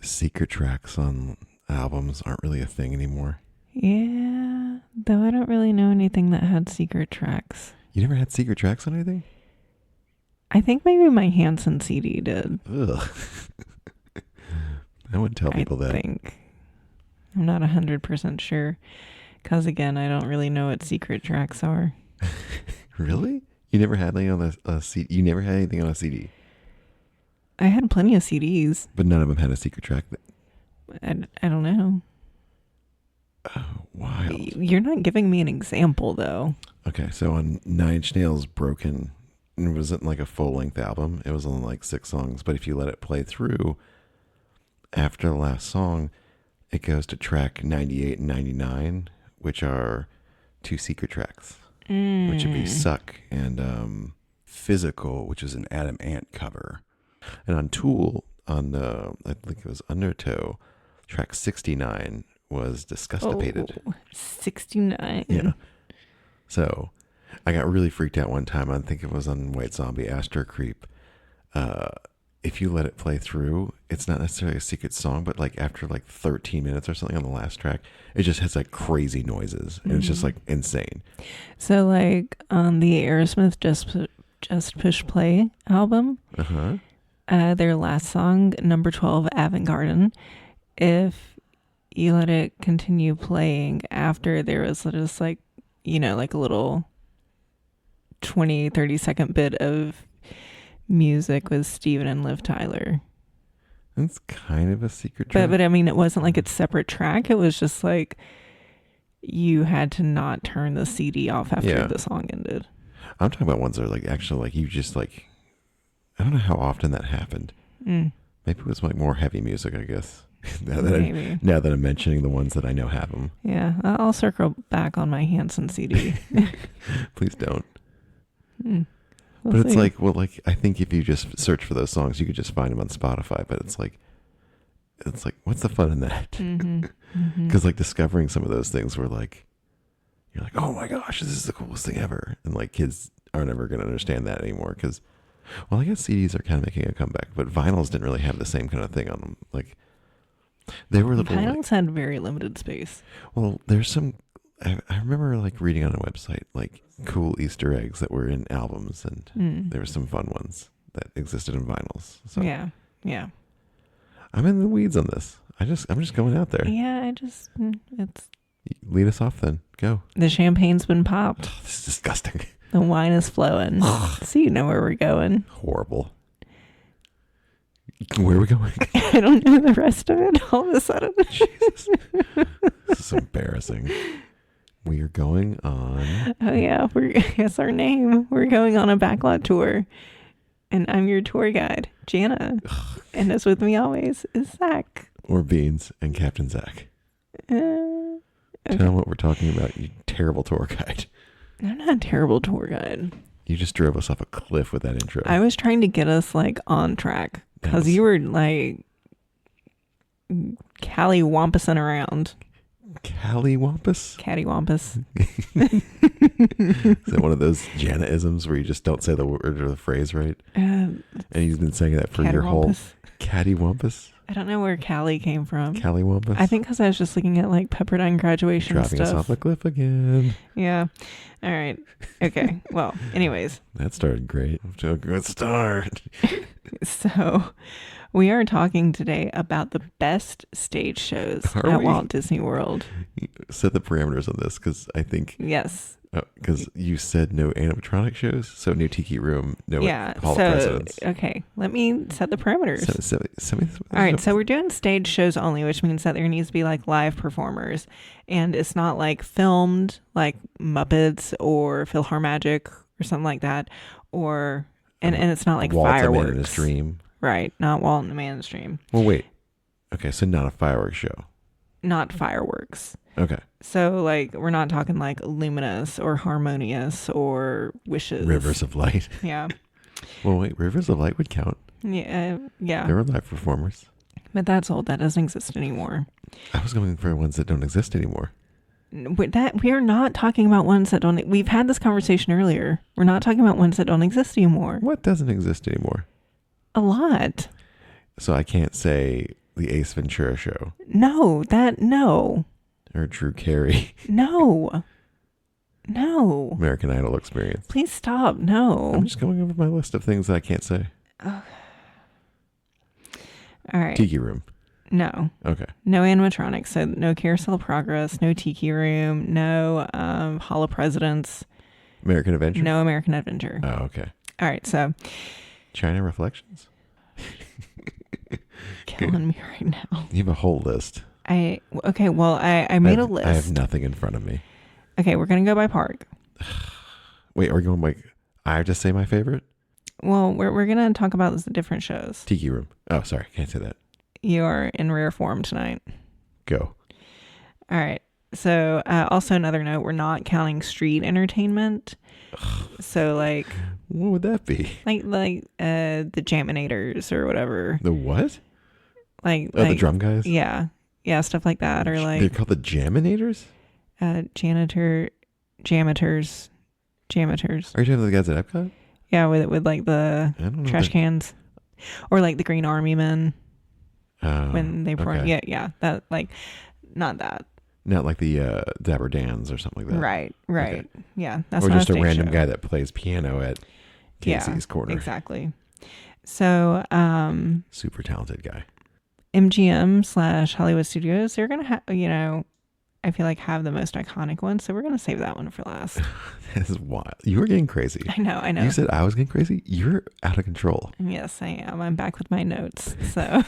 secret tracks on albums aren't really a thing anymore. Yeah, though I don't really know anything that had secret tracks. You never had secret tracks on anything? I think maybe my Hanson CD did. Ugh. I wouldn't tell people that. Think. I'm not 100% sure. Because again, I don't really know what secret tracks are. Really? You never had anything on a CD? You never had anything on a CD? I had plenty of CDs. But none of them had a secret track? I don't know. Oh, wild. You're not giving me an example, though. Okay, so on Nine Inch Nails' Broken, it wasn't like a full-length album. It was only like 6 songs. But if you let it play through, after the last song, it goes to track 98 and 99, which are 2 secret tracks. Which would be Suck and Physical, which is an Adam Ant cover. And on Tool, on I think it was Undertow, track 69 was Disgustipated. Oh, 69. Yeah. So I got really freaked out one time. I think it was on White Zombie, Astro Creep. If you let it play through, it's not necessarily a secret song, but like after like 13 minutes or something on the last track, it just has like crazy noises. And it's just like insane. So like on the Aerosmith Just Push Play album, their last song, number 12, Avant Garden, if you let it continue playing after, there was just like, like a little 20-30 second bit of music with Steven and Liv Tyler. That's kind of a secret track. But I mean, it wasn't like a separate track. It was just like you had to not turn the CD off after the song ended. I'm talking about ones that are like actually like you just like, I don't know how often that happened. Maybe it was like more heavy music, I guess. now that I'm mentioning the ones that I know have them. Yeah, I'll circle back on my Hanson CD. Please don't. We'll but it's see. like, well, like I think if you just search for those songs, you could just find them on Spotify. But it's like, what's the fun in that? Because like discovering some of those things were like, you're like, oh my gosh, this is the coolest thing ever. And like kids aren't ever going to understand that anymore. Because, well, I guess CDs are kind of making a comeback, but vinyls didn't really have the same kind of thing on them. Like they were little. Vinyls had very limited space. Well, there's some. I remember like reading on a website like cool Easter eggs that were in albums, and there were some fun ones that existed in vinyls. So Yeah. I'm in the weeds on this. I'm just going out there. Yeah, it's Lead us off then. Go. the champagne's been popped. Oh, this is disgusting. The wine is flowing. So you know where we're going. Horrible. Where are we going? I don't know the rest of it all of a sudden. Jesus. This is embarrassing. We are going on. Oh yeah, it's our name. We're going on a backlot tour. And I'm your tour guide, Jana. And as with me always is Zach. Or Beans and Captain Zach. Okay. Tell them what we're talking about, you terrible tour guide. I'm not a terrible tour guide. You just drove us off a cliff with that intro. I was trying to get us like on track because you were like cattywampusing around. Cattywampus? Cattywampus. Is that one of those Jana-isms where you just don't say the word or the phrase right? And you've been saying that for your whole... Cattywampus? I don't know where Callie came from. Callywumpus? I think because I was just looking at like Pepperdine graduation Dropping stuff. us off a cliff again. Yeah. All right. Okay. Well, anyways. That started great. Off to a good start. So we are talking today about the best stage shows at Walt Disney World. Set the parameters on this because I think... Yes. Because you said no animatronic shows, so no Tiki Room, no Hall of so, Presidents. Okay, let me set the parameters. All right, so we're doing stage shows only, which means that there needs to be like live performers, and it's not like filmed like Muppets or PhilharMagic or something like that, or and it's not like Walt fireworks. A Man in His Dream. Right, not Walt and a Man in His Dream. Well, wait. Okay, so not a fireworks show. Not fireworks. Okay. So, like, we're not talking like Luminous or Harmonious or Wishes. Rivers of Light. Yeah. Well, wait, Rivers of Light would count. Yeah. There were live performers. But that's old. That doesn't exist anymore. I was going for ones that don't exist anymore. We are not talking about ones that don't. We've had this conversation earlier. We're not talking about ones that don't exist anymore. What doesn't exist anymore? A lot. So I can't say the Ace Ventura Show No. or Drew Carey No. American Idol experience. Please stop. No. I'm just going over my list of things that I can't say. All right. Tiki Room. No. Okay. No animatronics. So no Carousel Progress, no Tiki Room, no Hall of Presidents, American Adventure. no American Adventure. Oh, okay. All right. So China Reflections. killing me right now. You have a whole list. Okay. Well, I made a list. I have nothing in front of me. Okay. We're going to go by park. Wait, are we going by... I have to say my favorite? Well, we're going to talk about the different shows. Tiki Room. Oh, sorry. Can't say that. You are in rare form tonight. Go. All right. So also another note, we're not counting street entertainment. So like... What would that be? Like the Jaminators or whatever. The what? Like the drum guys? Yeah. Yeah, stuff like that. Or like... They're called the Jaminators? Jamiters. Are you talking about the guys at Epcot? Yeah, with like the I don't know trash cans. Or like the Green Army Men when they perform. okay. Yeah. That like not that. Not like the Dapper Dans or something like that. Right. Okay. Yeah. That's or not just a stage random show. guy that plays piano at Casey's Corner. Exactly. So Super talented guy. MGM / Hollywood Studios, they're gonna have, I feel like have the most iconic one, so we're gonna save that one for last. This is wild. You were getting crazy. I know. You said I was getting crazy? You're out of control. Yes, I am. I'm back with my notes. So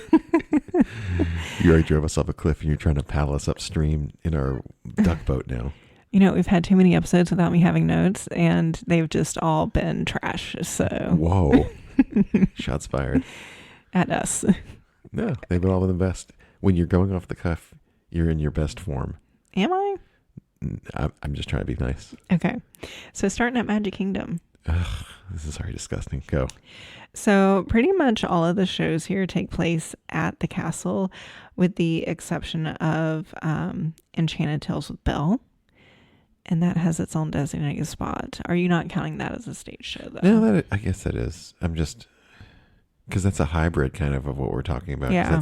You already drove us off a cliff and you're trying to paddle us upstream in our duck boat now. we've had too many episodes without me having notes, and they've just all been trash. So Whoa. Shots fired. at us. No, they've been all of the best. When you're going off the cuff, you're in your best form. Am I? I'm just trying to be nice. Okay. So starting at Magic Kingdom. Ugh, this is already disgusting. Go. So pretty much all of the shows here take place at the castle, with the exception of Enchanted Tales with Belle. And that has its own designated spot. Are you not counting that as a stage show, though? No, I guess that is. I'm just... Because that's a hybrid kind of what we're talking about. Yeah.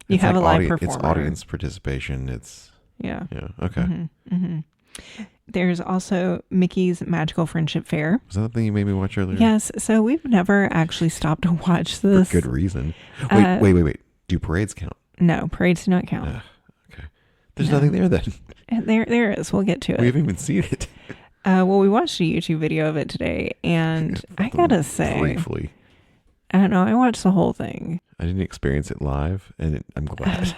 You have a live performer. It's audience participation. It's... Yeah. Yeah. Okay. Mm-hmm, mm-hmm. There's also Mickey's Magical Friendship Fair. Was that the thing you made me watch earlier? Yes. So we've never actually stopped to watch this. For good reason. Wait. Do parades count? No, parades do not count. Okay. There's nothing there then. There is. We'll get to it. We haven't even seen it. Well, we watched a YouTube video of it today, and I gotta say, briefly, I don't know. I watched the whole thing. I didn't experience it live, and I'm glad.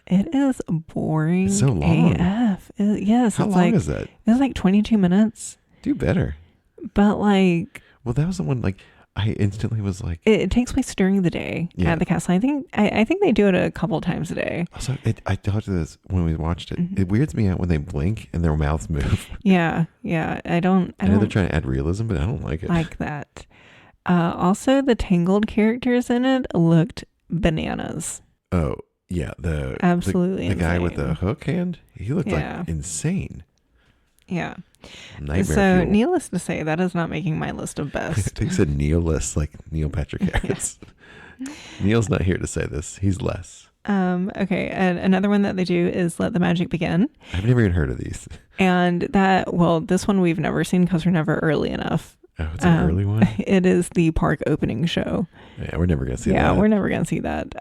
It is boring. It's so long. AF. Yes. How long is that? It's like 22 minutes. Do better. But like... Well, that was the one, like, I instantly was like... It takes place during the day at the castle. I think they do it a couple times a day. Also, I talked to this when we watched it. Mm-hmm. It weirds me out when they blink and their mouths move. Yeah. I know they're trying to add realism, but I don't like it. Like that. Also, the Tangled characters in it looked bananas. Oh, yeah. Absolutely the guy insane. with the hook hand, he looked like insane. Yeah. Nightmare so, fuel. needless to say, that is not making my list of best. They said Neil-less, like Neil Patrick Harris. Neil's not here to say this. He's less. Okay. And another one that they do is Let the Magic Begin. I've never even heard of these. And this one we've never seen because we're never early enough. Oh, it's an early one? It is the park opening show. Yeah, we're never going to see that. Yeah, we're never going to see that.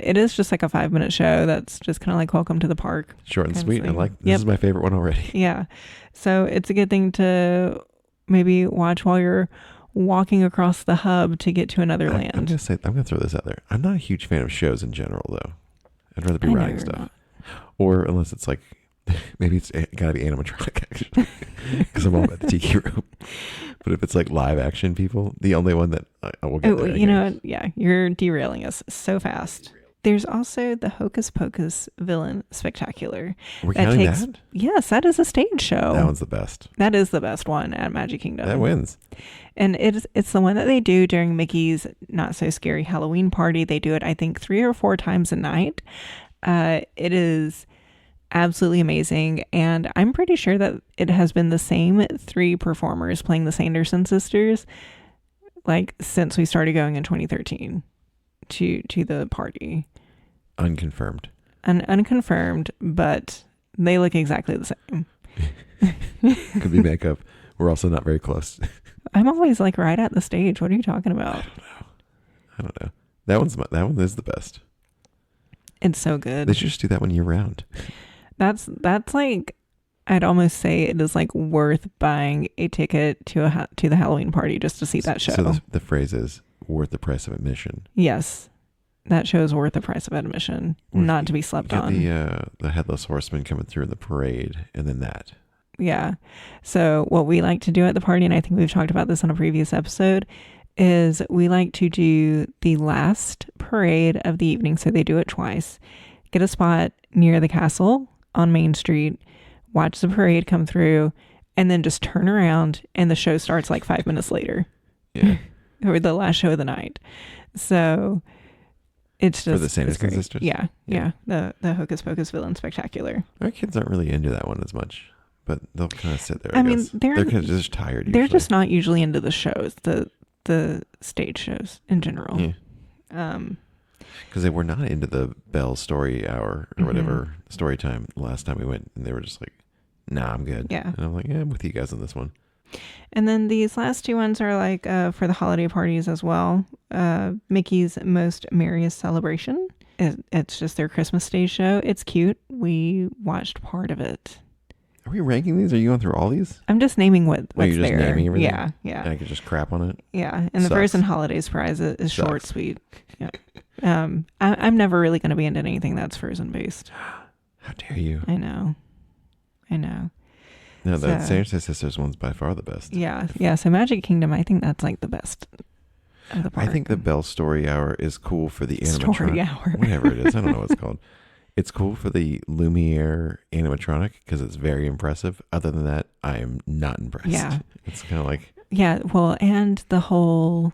It is just like a 5-minute show that's just kind of like welcome to the park. Short and sweet. Thing. This is my favorite one already. Yeah. So it's a good thing to maybe watch while you're walking across the hub to get to another land. I'm going to throw this out there. I'm not a huge fan of shows in general, though. I'd rather be riding stuff. Not. Or unless it's like, maybe it's got to be animatronic, actually. Because I'm all about the Tiki Room. But if it's like live action people, the only one that I will get there. You know what? Yeah, you're derailing us so fast. There's also the Hocus Pocus Villain Spectacular. We're counting that? Yes, that is a stage show. That one's the best. That is the best one at Magic Kingdom. That wins. And it's the one that they do during Mickey's Not So Scary Halloween Party. They do it, I think, 3 or 4 times a night. It is absolutely amazing, and I'm pretty sure that it has been the same 3 performers playing the Sanderson sisters like since we started going in 2013 to the party. Unconfirmed. Unconfirmed, but they look exactly the same. Could be makeup. We're also not very close. I'm always like right at the stage. What are you talking about? I don't know. That one is the best. It's so good. They should just do that one year round. That's like, I'd almost say it is like worth buying a ticket to the Halloween party just to see that show. So the phrase is worth the price of admission. Yes, that show is worth the price of admission, not to be slept on. The Headless Horseman coming through in the parade, and then that. Yeah. So what we like to do at the party, and I think we've talked about this on a previous episode, is we like to do the last parade of the evening. So they do it twice. Get a spot near the castle on Main Street, watch the parade come through, and then just turn around and the show starts like 5 minutes later. Yeah. Or the last show of the night. So it's just for the Sanderson sisters. Yeah. The Hocus Pocus Villain Spectacular. Our kids aren't really into that one as much, but they'll kind of sit there. I mean, they're kind of just tired. They're usually. just not usually into the shows, the stage shows in general. Yeah. Because they were not into the Bell story hour or whatever story time last time we went, and they were just like, "Nah, I'm good." Yeah. And I'm like, "Yeah, I'm with you guys on this one." And then these last two ones are like for the holiday parties as well. Mickey's Most Merriest Celebration. It's just their Christmas stage show. It's cute. We watched part of it. Are we ranking these? Are you going through all these? I'm just naming what's you're just there. naming everything? Yeah. And I could just crap on it? Yeah. And the Sucks. Frozen Holidays prize is short, sweet. Yeah. I'm never really going to be into anything that's Frozen based. How dare you? I know. No, the Sanderson sisters one's by far the best. Yeah. So Magic Kingdom, I think that's like the best of the park. I think the Bell Story Hour is cool for the animatronic. Story Hour. Whatever it is. I don't know what it's called. It's cool for the Lumiere animatronic because it's very impressive. Other than that, I am not impressed. Yeah. It's kind of like... Yeah, well, and the whole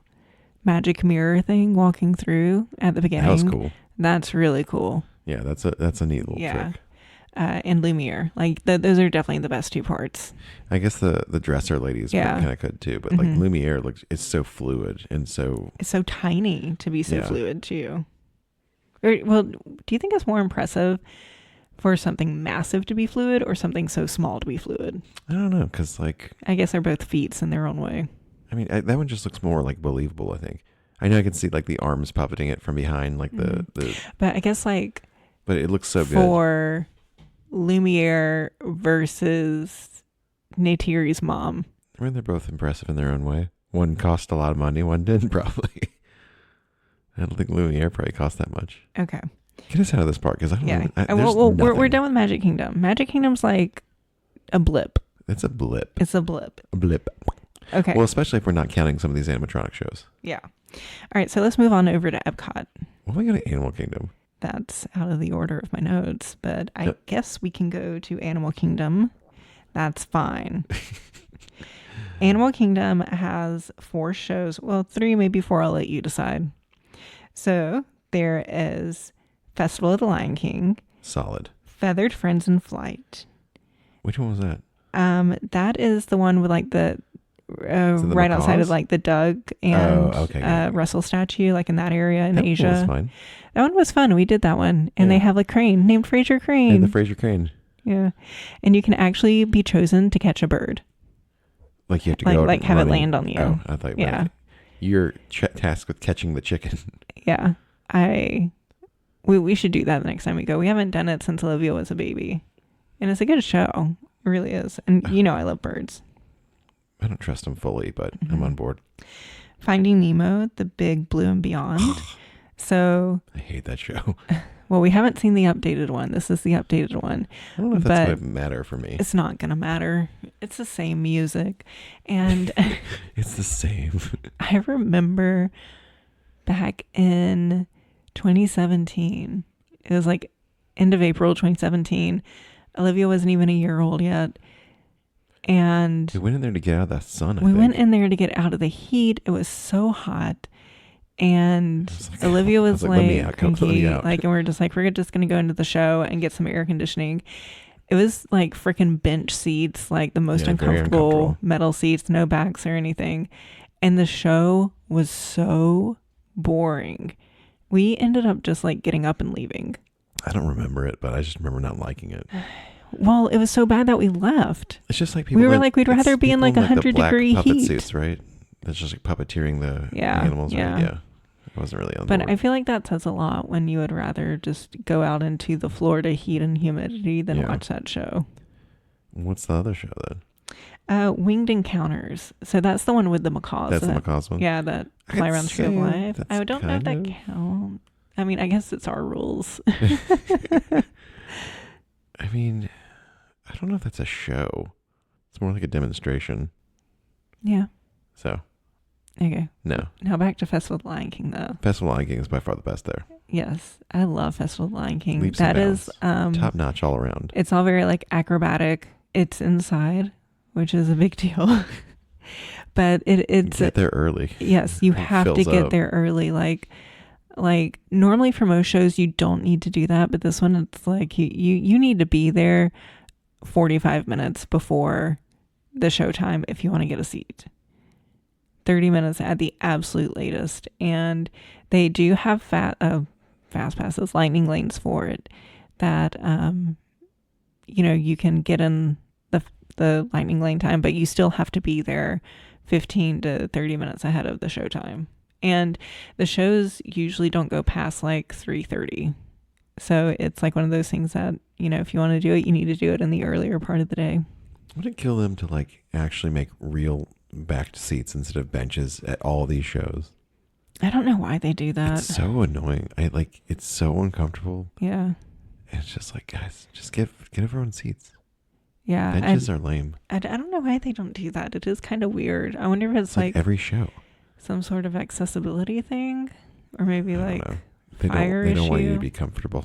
magic mirror thing walking through at the beginning. That was cool. That's really cool. Yeah, that's a neat little trick. And Lumiere. Like, those are definitely the best two parts. I guess the dresser ladies kind of could too, but like Lumiere it's so fluid and so... It's so tiny to be so fluid too. Well, do you think it's more impressive for something massive to be fluid or something so small to be fluid? I don't know, because like... I guess they're both feats in their own way. I mean, that one just looks more like believable, I think. I know I can see like the arms puppeting it from behind, like the... But I guess like... But it looks so good. For Lumiere versus Neytiri's mom. I mean, they're both impressive in their own way. One cost a lot of money, one didn't probably. I don't think Lumiere probably cost that much. Okay. Get us out of this part because I don't know. Well, we're done with Magic Kingdom. Magic Kingdom's like a blip. It's a blip. It's a blip. A blip. Okay. Well, especially if we're not counting some of these animatronic shows. Yeah. All right. So let's move on over to Epcot. Well, we got an Animal Kingdom. That's out of the order of my notes, but I guess we can go to Animal Kingdom. That's fine. Animal Kingdom has 4 shows. Well, 3, maybe 4. I'll let you decide. So there is Festival of the Lion King. Solid. Feathered Friends in Flight. Which one was that? That is the one with like the right outside of like the Doug and Russell statue, like in that area in Asia. That was fine. That one was fun. We did that one, and they have a crane named Fraser Crane. And the Fraser Crane. Yeah, and you can actually be chosen to catch a bird. Like you have to go like have it land on you. Oh, I thought you're tasked with catching the chicken. Yeah, we should do that the next time we go. We haven't done it since Olivia was a baby, and it's a good show. It really is. And I love birds. I don't trust them fully, but I'm on board. Finding Nemo, The Big Blue and Beyond. So I hate that show. Well, we haven't seen the updated one. This is the updated one. I don't know if that's going to matter for me. It's not going to matter. It's the same music. And it's the same. I remember back in 2017, it was like end of April 2017. Olivia wasn't even a year old yet. And we went in there to get out of the sun. We went in there to get out of the heat. It was so hot. And Olivia was like cranky, and we're just like, we're just going to go into the show and get some air conditioning. It was like freaking bench seats, like the most uncomfortable metal seats, no backs or anything. And the show was so boring. We ended up just like getting up and leaving. I don't remember it, but I just remember not liking it. Well, it was so bad that we left. It's just like people. We were like, we'd rather be in like 100-degree puppet heat. suits, right? That's just like puppeteering the Yeah, animals, yeah. right? Yeah. I wasn't really on But board. I feel like that says a lot when you would rather just go out into the Florida heat and humidity than Yeah. watch that show. What's the other show then? Winged Encounters. So that's the one with the macaws. That's the macaws one? Yeah, that I'd fly around the tree of say life. that's I don't know if that kind of- counts. I mean, I guess it's our rules. I mean, I don't know if that's a show. It's more like a demonstration. Yeah. So, Okay. no. Now back to Festival of the Lion King, though. Festival of Lion King is by far the best there. Yes, I love Festival of the Lion King. Leaps That and is, Top notch all around. it's all very like acrobatic. It's inside, which is a big deal. But it's Get there early. yes, you It have to fills get up. there early. Like normally for most shows you don't need to do that, but this one it's like you need to be there 45 minutes before the showtime if you want to get a seat. 30 minutes at the absolute latest. And they do have fast passes, lightning lanes for it that you can get in the lightning lane time, but you still have to be there 15 to 30 minutes ahead of the showtime. And the shows usually don't go past like 3:30. So it's like one of those things that, if you want to do it, you need to do it in the earlier part of the day. Would it kill them to like actually make real backed seats instead of benches at all these shows? I don't know why they do that. It's so annoying. It's so uncomfortable. Yeah. And it's just like, guys, just get everyone seats. Yeah. Benches are lame. I don't know why they don't do that. It is kind of weird. I wonder if it's It's like every show. some sort of accessibility thing, or maybe I don't like know. fire They don't want you issue. to be comfortable.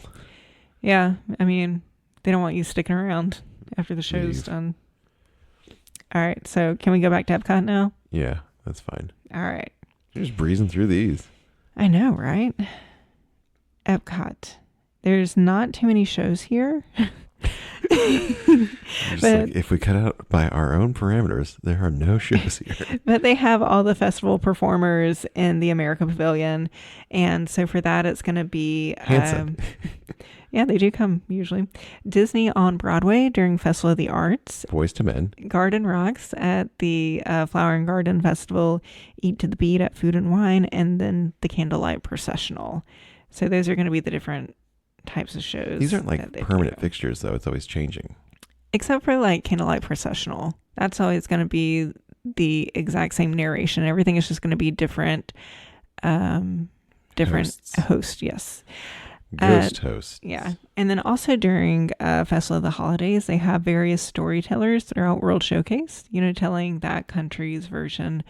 Yeah, I mean, they don't want you sticking around after the show's Leave. done. All right, so can we go back to Epcot now? Yeah, that's fine. All right. You're just breezing through these. I know, right? Epcot. There's not too many shows here. Just But- like, if we cut out by our own parameters, there are no shows here. But they have all the festival performers in the America Pavilion. And so for that, it's going to be... Hanson. yeah, they do come usually. Disney on Broadway during Festival of the Arts. Boys to Men. Garden Rocks at the Flower and Garden Festival. Eat to the Beat at Food and Wine. And then the Candlelight Processional. So those are going to be the different types of shows. These aren't that like they permanent do. fixtures, though. It's always changing. Except for like Candlelight Processional. That's always going to be the exact same narration. Everything is just going to be different Hosts. host. Yes. Ghost hosts. Yeah. And then also during Festival of the Holidays, they have various storytellers throughout World Showcase, telling that country's version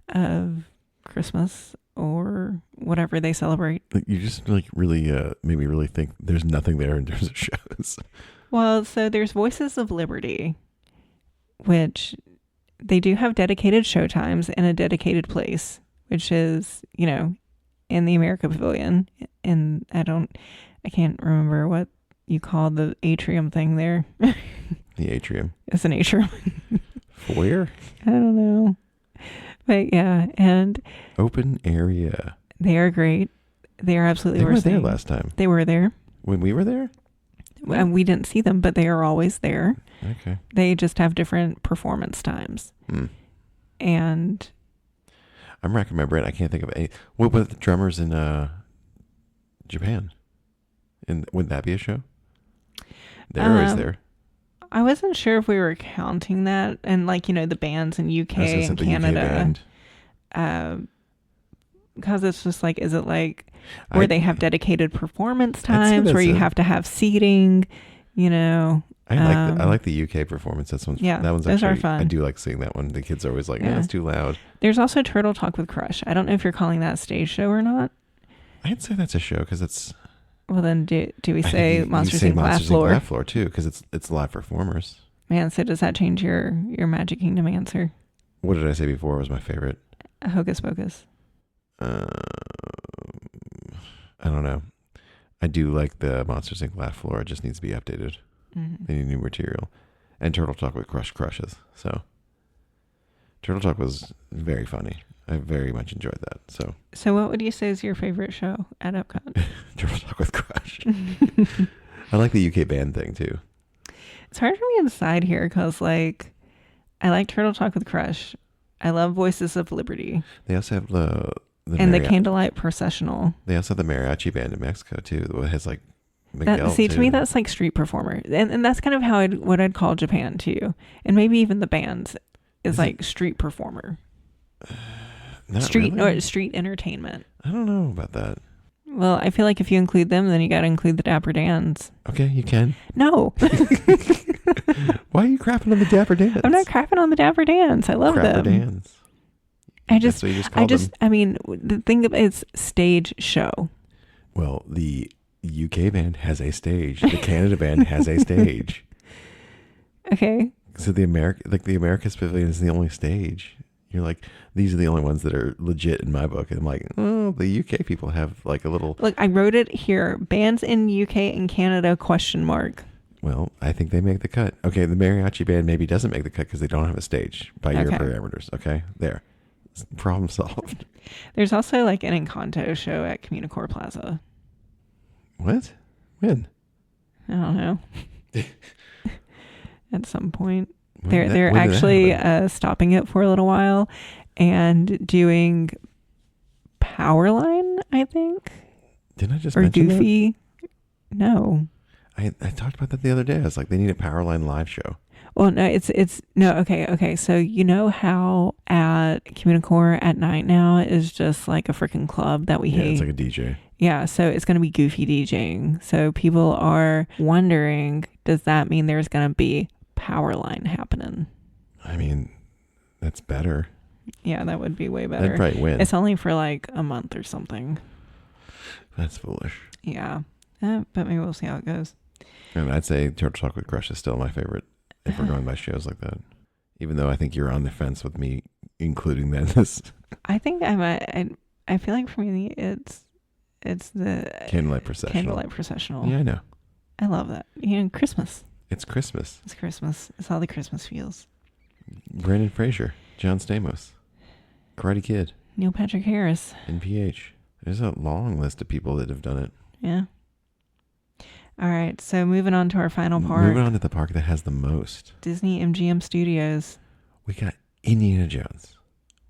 of Christmas or whatever they celebrate. Like, you just like really made me really think there's nothing there in terms of shows. Well, so there's Voices of Liberty, which they do have dedicated showtimes and a dedicated place, which is, in the America Pavilion. And I can't remember what you call the atrium thing there. The atrium. It's an atrium. Foyer? I don't know. But yeah, and Open area. they are great. They are absolutely They were worth there seeing. last time. They were there. When we were there? And we didn't see them, but they are always there. Okay. They just have different performance times. Hmm. And I'm racking my brain. I can't think of any. What about the drummers in Japan? Would that be a show? They're always there. I wasn't sure if we were counting that, and the bands in UK I was gonna say and the UK Canada, band. because it's just like, is it like where they have dedicated performance say times where that's you a- have to have seating, I like the UK performance. That one's those are actually fun. I do like seeing that one. The kids are always like, Yeah. it's too loud. There's also Turtle Talk with Crush. I don't know if you're calling that a stage show or not. I'd say that's a show because it's. Well, then do we I think say you Monsters say Inc. Laugh Monsters Inc. Floor? Laugh Floor too because it's live performers. Man, so does that change your Magic Kingdom answer? What did I say before was my favorite? Hocus Pocus. I don't know. I do like the Monsters Inc. Laugh Floor. It just needs to be updated. Mm-hmm. They need new material. And Turtle Talk with Crush crushes. So Turtle Talk was very funny. I very much enjoyed that. So what would you say is your favorite show at Epcot? Turtle Talk with Crush. I like the UK band thing too. It's hard for me to decide here because, like, I like Turtle Talk with Crush. I love Voices of Liberty. They also have the Candlelight Processional. They also have the mariachi band in Mexico too. It has like Miguel To me, that's like street performer, and that's kind of how what I'd call Japan too, and maybe even the bands is like street performer, street really? or street entertainment. I don't know about that. Well, I feel like if you include them, then you got to include the Dapper Dans. Okay, you can. No. Why are you crapping on the Dapper Dans? I'm not crapping on the Dapper Dans. I love Crapper them. Dans. I mean, the thing of it's stage show. Well, the UK band has a stage. The Canada band has a stage. Okay. So the America's Pavilion is the only stage. You're like, these are the only ones that are legit in my book. And I'm like, oh, the UK people have like a little... Look, I wrote it here. Bands in UK and Canada, ? Well, I think they make the cut. Okay, the mariachi band maybe doesn't make the cut because they don't have a stage by your parameters. Okay, there. Problem solved. There's also like an Encanto show at Communicore Plaza. What? When? I don't know. At some point. When They're actually stopping it for a little while and doing Powerline, I think. Didn't I just or mention Goofy? That? No. I talked about that the other day. I was like, they need a Powerline live show. Well, no, okay. So you know how at Communicore at night now is just like a freaking club that we hate. It's like a DJ. Yeah, so it's going to be Goofy DJing. So people are wondering, does that mean there's going to be Powerline happening? I mean, that's better. Yeah, that would be way better. That'd probably win. It's only for like a month or something. That's foolish. Yeah, but maybe we'll see how it goes. And I'd say Turtle Talk with Crush is still my favorite if we're going by shows like that. Even though I think you're on the fence with me including that in this. I think I feel like for me it's the Candlelight Processional. Candlelight Processional. Yeah, I know. I love that. Christmas. It's Christmas. It's Christmas. It's how the Christmas feels. Brandon Fraser, John Stamos, Karate Kid, Neil Patrick Harris, NPH. There's a long list of people that have done it. Yeah. All right, so moving on to our final part. Moving on to the park that has the most. Disney MGM Studios. We got Indiana Jones.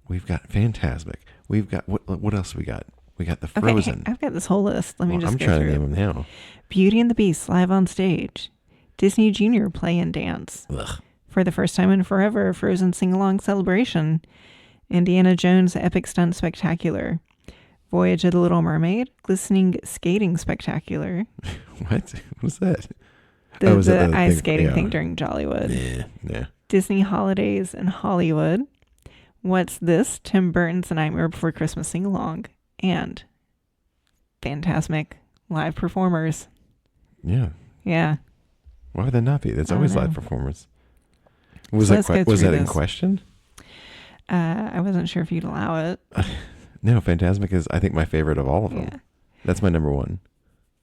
We've got Fantasmic. We've got, what else we got? We got the Frozen. Okay, I've got this whole list. Let me just go through. I'm trying to name them now. Beauty and the Beast live on stage. Disney Junior Play and Dance. Ugh. For the first time in forever, Frozen Sing-Along Celebration. Indiana Jones Epic Stunt Spectacular. Voyage of the Little Mermaid, Glistening Skating Spectacular. What was that? The ice skating thing during Jollywood. Yeah. Disney Holidays in Hollywood. What's This? Tim Burton's A Nightmare Before Christmas Sing-Along. And Fantasmic live performers. Yeah. Yeah. Why would that not be? There's always live performers. Was So that in question? I wasn't sure if you'd allow it. No, Fantasmic is, I think, my favorite of all of them. Yeah. That's my number one.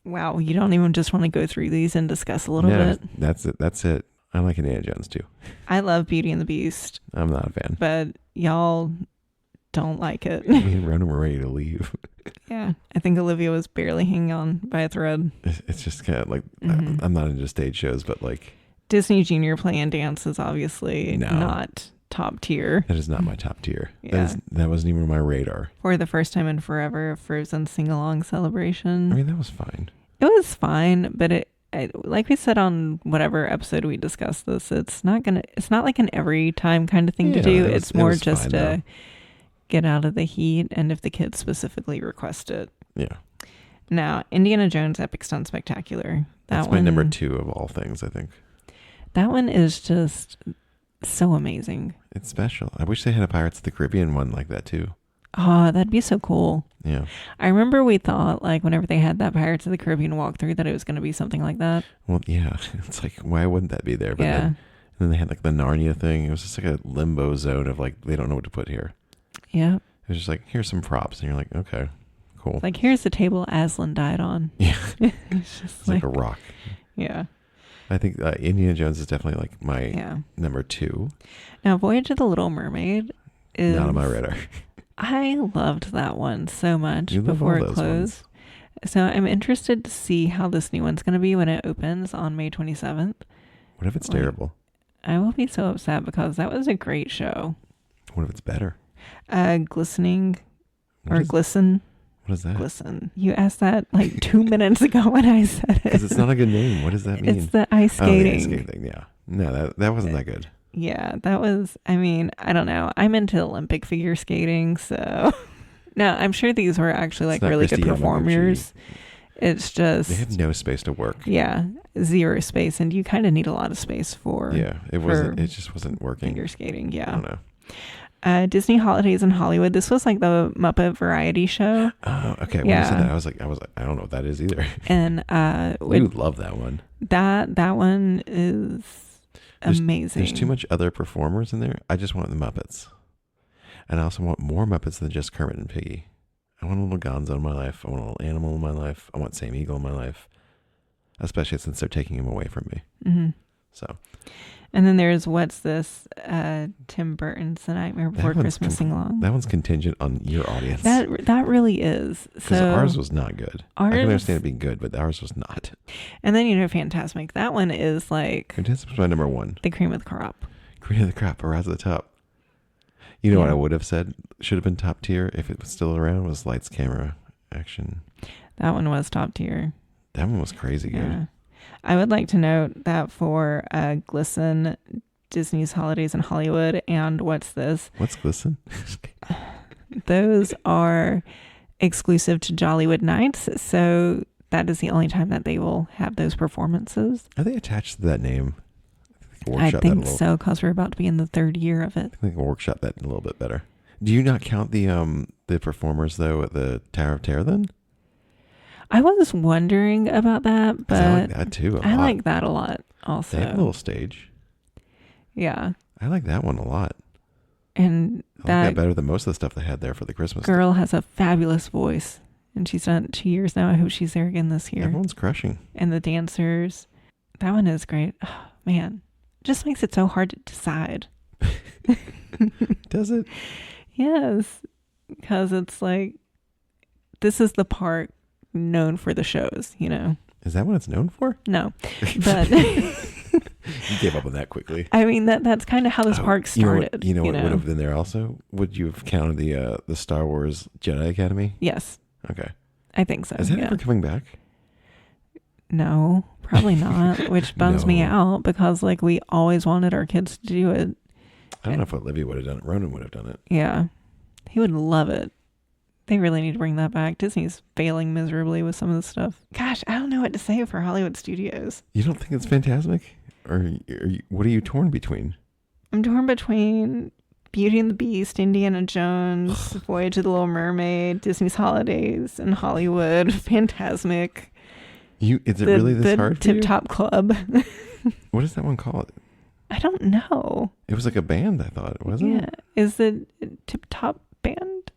Wow, you don't even just want to go through these and discuss a little bit? That's it. That's it. I like Indiana Jones too. I love Beauty and the Beast. I'm not a fan. But y'all don't like it. Me and Ronan were ready to leave. Yeah, I think Olivia was barely hanging on by a thread. It's just kind of like, I'm not into stage shows, but like... Disney Junior Play and Dance is obviously not top tier. That is not my top tier. Yeah. That wasn't even on my radar. For the first time in forever, Frozen Sing-Along Celebration. I mean, that was fine. It was fine, but it like we said on whatever episode we discussed this, it's not like an every time kind of thing to do. It's more just to get out of the heat and if the kids specifically request it. Yeah. Now, Indiana Jones Epic Stunt Spectacular. That's my number 2 of all things, I think. That one is just so amazing. It's special. I wish they had a Pirates of the Caribbean one like that too. Oh, that'd be so cool. Yeah. I remember we thought, like, whenever they had that Pirates of the Caribbean walkthrough, that it was going to be something like that. Well, yeah. It's like, why wouldn't that be there? But then they had, like, the Narnia thing. It was just like a limbo zone of, like, they don't know what to put here. Yeah. It was just like, here's some props. And you're like, okay, cool. It's like, here's the table Aslan died on. Yeah. It's just it's like a rock. Yeah. I think Indiana Jones is definitely, like, my number 2. Now, Voyage of the Little Mermaid is Not on my radar. I loved that one so much You love before all it those closed. So I'm interested to see how this new one's going to be when it opens on May 27th. What if it's Like, terrible? I will be so upset because that was a great show. What if it's better? Glistening What or is- glisten. What is that? Glisten. You asked that like 2 minutes ago when I said it. Because it's not a good name. What does that mean? It's the ice Oh, the skating. ice skating thing. Yeah. No, that wasn't that good. Yeah, that was, I mean, I don't know. I'm into Olympic figure skating, so. No, I'm sure these were actually like It's not really good Christy Yamaguchi. performers. It's just. They have no space to work. Yeah, zero space. And you kind of need a lot of space for Yeah, it just wasn't working. figure skating. I Yeah. don't know. Disney Holidays in Hollywood. This was like the Muppet Variety Show. Oh, okay. When Yeah. you said that, I was like, I don't know what that is either. And We would love that one. that one is amazing. There's too much other performers in there. I just want the Muppets. And I also want more Muppets than just Kermit and Piggy. I want a little Gonzo in my life. I want a little animal in my life. I want Sam Eagle in my life. Especially since they're taking him away from me. Mm-hmm. So And then there's What's This? Tim Burton's The Nightmare Before one's Christmas Sing-Along. that one's contingent on your audience. That really is. Because So ours was not good. I ours- can understand it being good, but ours was not. And then Fantasmic. That one is like Fantastic was my number one. the cream of the crop. Green of the Crop, Rise at the Top. You know what Yeah. I would have said should have been top tier if it was still around was Lights, Camera, Action. That one was top tier. That one was crazy good. Yeah. I would like to note that for Glisten, Disney's Holidays in Hollywood, and What's This? What's Glisten? Those are exclusive to Jollywood Nights. So that is the only time that they will have those performances. Are they attached to that name? I think so, because we're about to be in the 3rd year of it. I think we'll workshop that a little bit better. Do you not count the performers though at the Tower of Terror then? I was wondering about that, 'Cause but I like that too. I like that a lot also. They have a little stage. Yeah. I like that one a lot. And I like that that better than most of the stuff they had there for the Christmas. girl has a fabulous voice. And she's done it 2 years now. I hope she's there again this year. Everyone's crushing. And the dancers. That one is great. Oh, man. Just makes it so hard to decide. Does it? Yes. Because it's like, this is the park known for the shows, Is that what it's known for? No. But You gave up on that quickly. I mean, that's kind of how this park started. You know what would have been there also? Would you have counted the Star Wars Jedi Academy? Yes. Okay. I think so. Is that yeah. ever coming back? No, probably not, which bums me No. out because like we always wanted our kids to do it. I don't know if Olivia would have done it. Ronan would have done it. Yeah. He would love it. They really need to bring that back. Disney's failing miserably with some of the stuff. Gosh, I don't know what to say for Hollywood Studios. You don't think it's fantastic? Or what are you torn between? I'm torn between Beauty and the Beast, Indiana Jones, Voyage of the Little Mermaid, Disney's Holidays in Hollywood, Fantasmic. Is it really this hard for Tip you? Top Club. What is that one called? I don't know. It was like a band, I thought, wasn't Yeah. it? Is it Tip Top Band?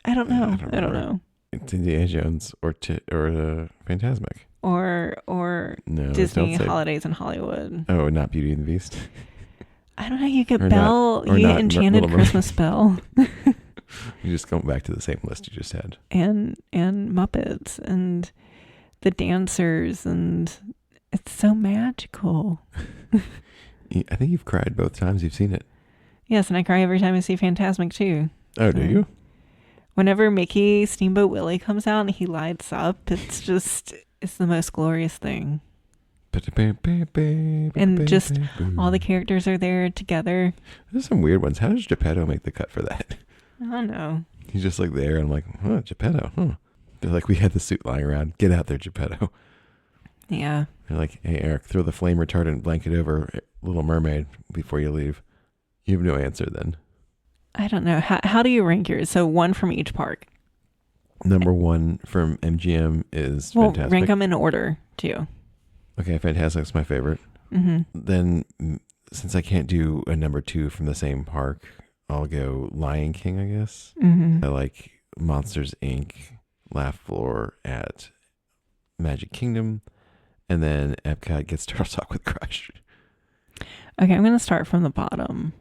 I don't know. I I don't don't, remember. know. It's Indiana Jones or Fantasmic. Or No, Disney don't say. Holidays in Hollywood. Oh, not Beauty and the Beast. I don't know. You get Or Belle. not- or You get not Enchanted Little Mermaid. Christmas Belle You just going back to the same list you just had. and Muppets and the dancers, and it's so magical. I think you've cried both times you've seen it. Yes, and I cry every time I see Fantasmic too. Oh, do you? Whenever Mickey Steamboat Willie comes out and he lights up, it's the most glorious thing. And just All the characters are there together. There's some weird ones. How does Geppetto make the cut for that? I don't know. He's just like there, and I'm like, huh, Geppetto, huh? They're like, we had the suit lying around. Get out there, Geppetto. Yeah. They're like, hey, Eric, throw the flame retardant blanket over Little Mermaid before you leave. You have no answer then. I don't know. How do you rank yours? So one from each park. Number one from MGM is Well, Fantastic. rank them in order too. Okay, Fantastic's my favorite. Mm-hmm. Then, since I can't do a number two from the same park, I'll go Lion King, I guess. Mm-hmm. I like Monsters, Inc., Laugh Floor at Magic Kingdom, and then Epcot gets Turtle Talk with Crush. Okay, I'm going to start from the bottom.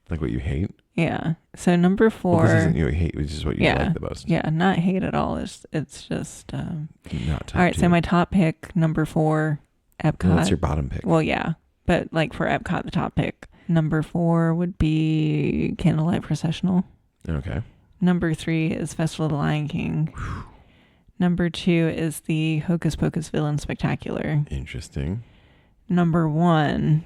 Like what you hate? Yeah. So number Well, four. this isn't you hate, which is what you like the most. Yeah, not hate at all. It's just. Not top all right. two. So my top pick, number 4, Epcot. Well, that's your bottom pick. Well, yeah, but like for Epcot, the top pick. Number 4 would be Candlelight Processional. Okay. Number 3 is Festival of the Lion King. Number 2 is the Hocus Pocus Villain Spectacular. Interesting. Number 1.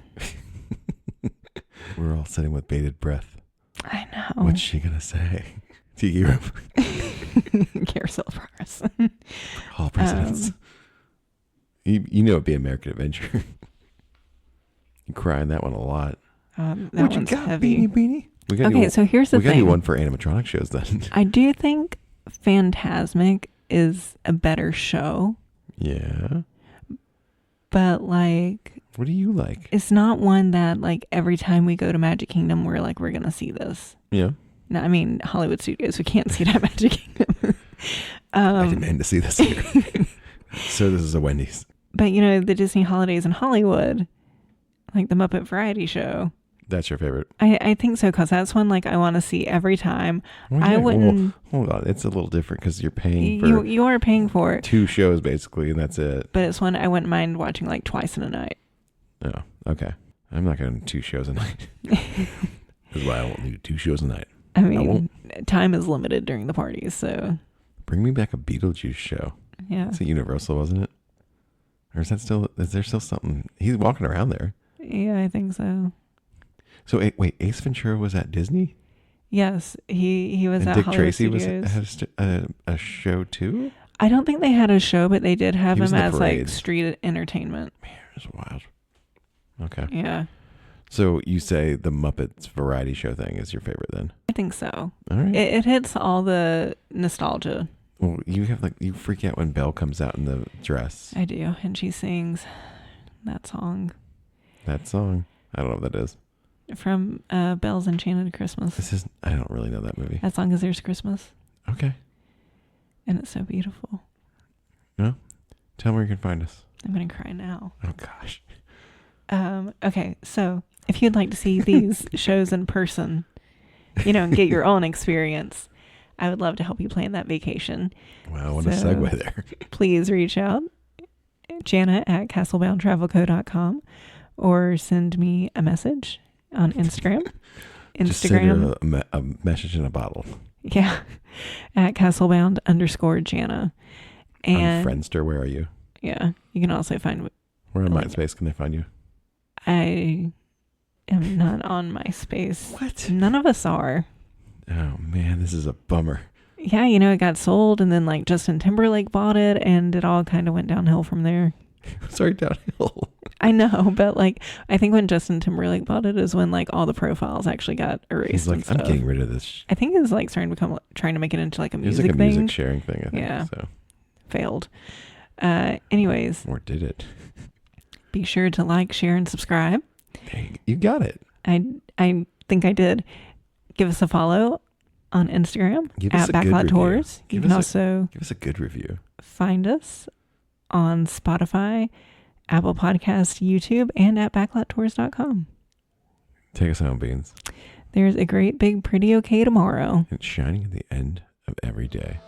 We're all sitting with bated breath. I know. What's she gonna say? Tiki Room. Carousel of Progress. All presidents. You know it'd be American Adventure. You cry in that one a lot. That What you one's got, heavy. Beanie? We got Okay, so here's the we thing. got you one for animatronic shows then. I do think Fantasmic is a better show, Yeah. but like What do you like? it's not one that like every time we go to Magic Kingdom we're like we're gonna see this. Yeah. No, I mean Hollywood Studios, we can't see it at Magic Kingdom. I demand to see this here. So this is a Wendy's. But you know, the Disney Holidays in Hollywood, like the Muppet Variety Show. That's your favorite. I think so, because that's one like I want to see every time. Well, I yeah, wouldn't. Hold on. It's a little different because you're paying for You are paying for it, 2 shows basically, and that's it. but it's one I wouldn't mind watching like twice in a night. Oh, okay. I'm not going to 2 shows a night. That's why I won't do 2 shows a night. I mean, time is limited during the parties, so Bring me back a Beetlejuice show. yeah. It's a Universal, wasn't it? Or is there still something? He's walking around there. Yeah, I think so. So wait, Ace Ventura was at Disney? Yes, he was And at Dick Hollywood Tracy Studios. had a show too? I don't think they had a show, but they did have He was him in the as like parade. street entertainment. Man, it was wild. Okay. Yeah, So you say the Muppets variety show thing is your favorite then? I think so. All right. It hits all the nostalgia. Well, you freak out when Belle comes out in the dress. I do, and she sings that song That song. I don't know what that is. from Belle's Enchanted Christmas. I don't really know that movie. That song is There's Christmas, Okay. and it's so beautiful. No? Tell me where you can find us. I'm gonna cry now. Oh gosh. Okay, so if you'd like to see these shows in person, and get your own experience, I would love to help you plan that vacation. Wow, what a So- segue there. Please reach out, Jana at castleboundtravelco.com, or send me a message on Instagram. Just send her a message in a bottle. Yeah, at castlebound_Jana. And On Friendster, where are you? yeah, you can also find, Where on Like- MySpace can they find you? I am not on MySpace. What? None of us are. Oh man, this is a bummer. Yeah, it got sold, and then like Justin Timberlake bought it, and it all kind of went downhill from there. Sorry, downhill. I know, but like I think when Justin Timberlake bought it is when like all the profiles actually got erased. He's like, and I'm stuff. getting rid of this. I think it's like trying to make it into like a It was music like a thing. music sharing thing, I think. Yeah. So. Failed. Anyways, Or did it? be sure to like, share, and subscribe. Dang, you got it. I think I did. Give us a follow on Instagram Give us at a good Backlot review. Tours. You Give can us also Give us a good review. find us on Spotify, Apple Podcasts, YouTube, and at backlottours.com. Take us home, Beans. There's a great big pretty okay tomorrow. It's shining at the end of every day.